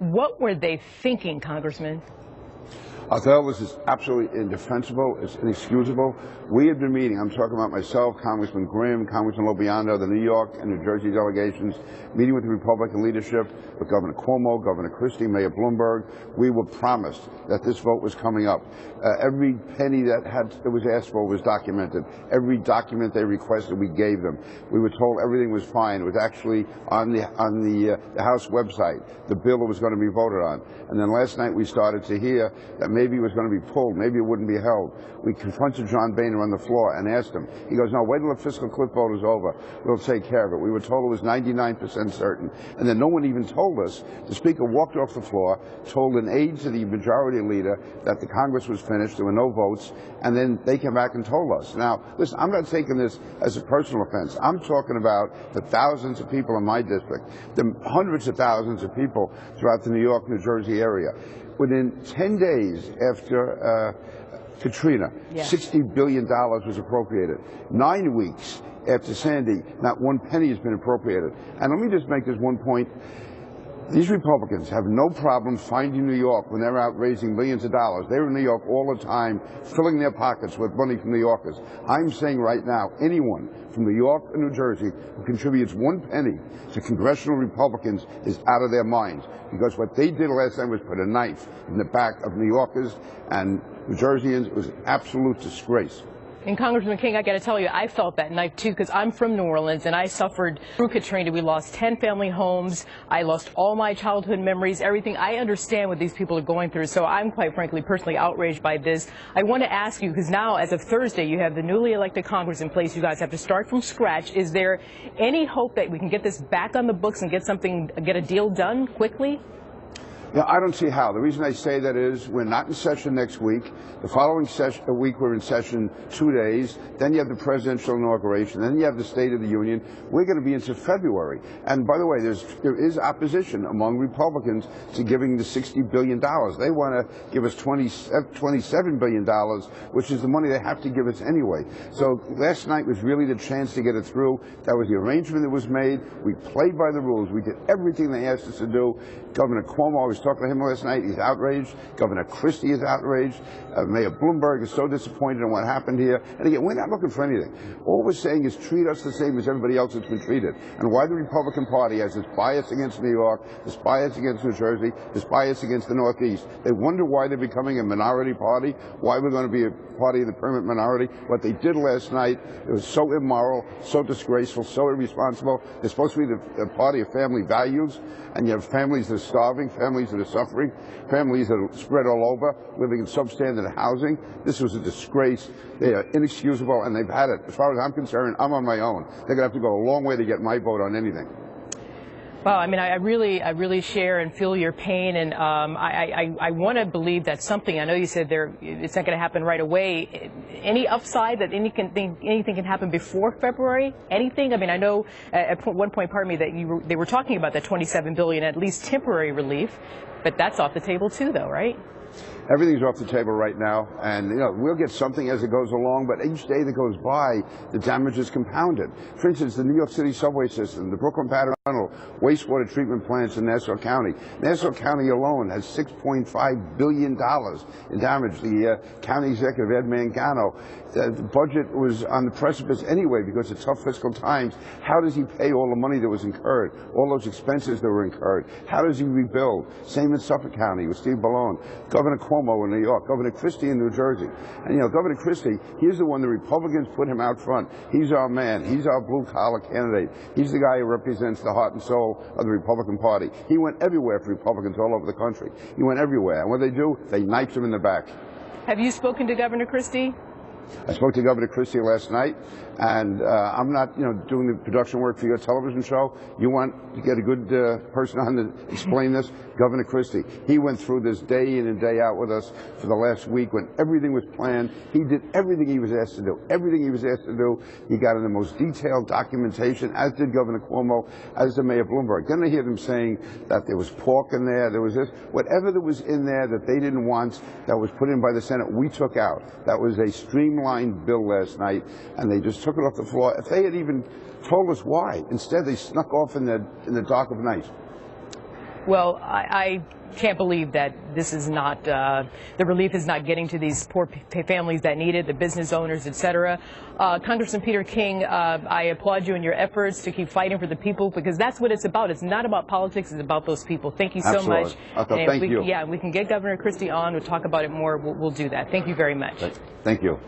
What were they thinking, Congressman? I thought this is absolutely indefensible. It's inexcusable. We had been meeting, I'm talking about myself, Congressman Grimm, Congressman Lobiondo, the New York and New Jersey delegations, meeting with the Republican leadership, with Governor Cuomo, Governor Christie, Mayor Bloomberg. We were promised that this vote was coming up. Every penny that was asked for was documented. Every document they requested, we gave them. We were told everything was fine. It was actually on the House website, the bill that was going to be voted on. And then last night we started to hear that maybe it was going to be pulled, maybe it wouldn't be held. We confronted John Boehner on the floor and asked him. He goes, no, wait till the fiscal cliff vote is over. We'll take care of it. We were told it was 99% certain. And then no one even told us. The Speaker walked off the floor, told an aide to the majority leader that the Congress was finished, there were no votes, and then they came back and told us. Now, listen, I'm not taking this as a personal offense. I'm talking about the thousands of people in my district, the hundreds of thousands of people throughout the New York, New Jersey area. Within 10 days after Katrina, $60 billion was appropriated. 9 weeks after Sandy, not one penny has been appropriated. And let me just make this one point. These Republicans have no problem finding New York when they're out raising millions of dollars. They're in New York all the time, filling their pockets with money from New Yorkers. I'm saying right now, anyone from New York and New Jersey who contributes one penny to congressional Republicans is out of their minds. Because what they did last time was put a knife in the back of New Yorkers and New Jerseyans. It was an absolute disgrace. And Congressman King, I got to tell you, I felt that knife too, because I'm from New Orleans and I suffered through Katrina. We lost 10 family homes. I lost all my childhood memories, everything. I understand what these people are going through, so I'm quite frankly personally outraged by this. I want to ask you, because now as of Thursday, you have the newly elected Congress in place. You guys have to start from scratch. Is there any hope that we can get this back on the books and get a deal done quickly? Yeah, I don't see how. The reason I say that is we're not in session next week. The following week we're in session 2 days. Then you have the presidential inauguration. Then you have the State of the Union. We're going to be into February. And by the way, there is opposition among Republicans to giving the $60 billion. They want to give us $27 billion, which is the money they have to give us anyway. So last night was really the chance to get it through. That was the arrangement that was made. We played by the rules. We did everything they asked us to do. Governor Cuomo, I was talking to him last night. He's outraged. Governor Christie is outraged. Mayor Bloomberg is so disappointed in what happened here. And again, we're not looking for anything. All we're saying is treat us the same as everybody else that's been treated. And why the Republican Party has this bias against New York, this bias against New Jersey, this bias against the Northeast. They wonder why they're becoming a minority party, why we're going to be a party of the permanent minority. What they did last night, it was so immoral, so disgraceful, so irresponsible. They're supposed to be the party of family values, and you have families that are starving, families that are suffering, families that are spread all over, living in substandard housing. This was a disgrace. They are inexcusable, and they've had it. As far as I'm concerned, I'm on my own. They're going to have to go a long way to get my vote on anything. Well, I mean, I really share and feel your pain, and I want to believe that something. I know you said it's not going to happen right away. Any upside that anything can happen before February? Anything? I mean, I know at one point, pardon me, that they were talking about that $27 billion, at least temporary relief, but that's off the table too, though, right? Everything's off the table right now, and we'll get something as it goes along, but each day that goes by, the damage is compounded. For instance, the New York City subway system, the Brooklyn Pattern Tunnel, wastewater treatment plants in Nassau County. Nassau County alone has $6.5 billion in damage. The county executive, Ed Mangano, the budget was on the precipice anyway because of tough fiscal times. How does he pay all the money that was incurred, all those expenses that were incurred? How does he rebuild? Same in Suffolk County with Steve Ballone. Governor Cuomo in New York, Governor Christie in New Jersey. And Governor Christie, he's the one the Republicans put him out front. He's our man. He's our blue-collar candidate. He's the guy who represents the heart and soul of the Republican Party. He went everywhere for Republicans all over the country. He went everywhere. And what they do, they knifed him in the back. Have you spoken to Governor Christie? I spoke to Governor Christie last night, and I'm not, doing the production work for your television show. You want to get a good person on to explain this? Governor Christie. He went through this day in and day out with us for the last week when everything was planned. He did everything he was asked to do. Everything he was asked to do, he got in the most detailed documentation, as did Governor Cuomo, as did Mayor Bloomberg. Then I hear them saying that there was pork in there, there was this. Whatever that was in there that they didn't want, that was put in by the Senate, we took out. That was a streamlined bill last night, and they just took it off the floor. If they had even told us why, instead they snuck off in the dark of night. Well, I can't believe that this is not, the relief is not getting to these poor families that need it, the business owners, et cetera. Congressman Peter King, I applaud you in your efforts to keep fighting for the people, because that's what it's about. It's not about politics, it's about those people. Thank you so Absolutely. much. Thank you. Yeah, we can get Governor Christie on, we'll talk about it more, we'll do that. Thank you very much. Thank you.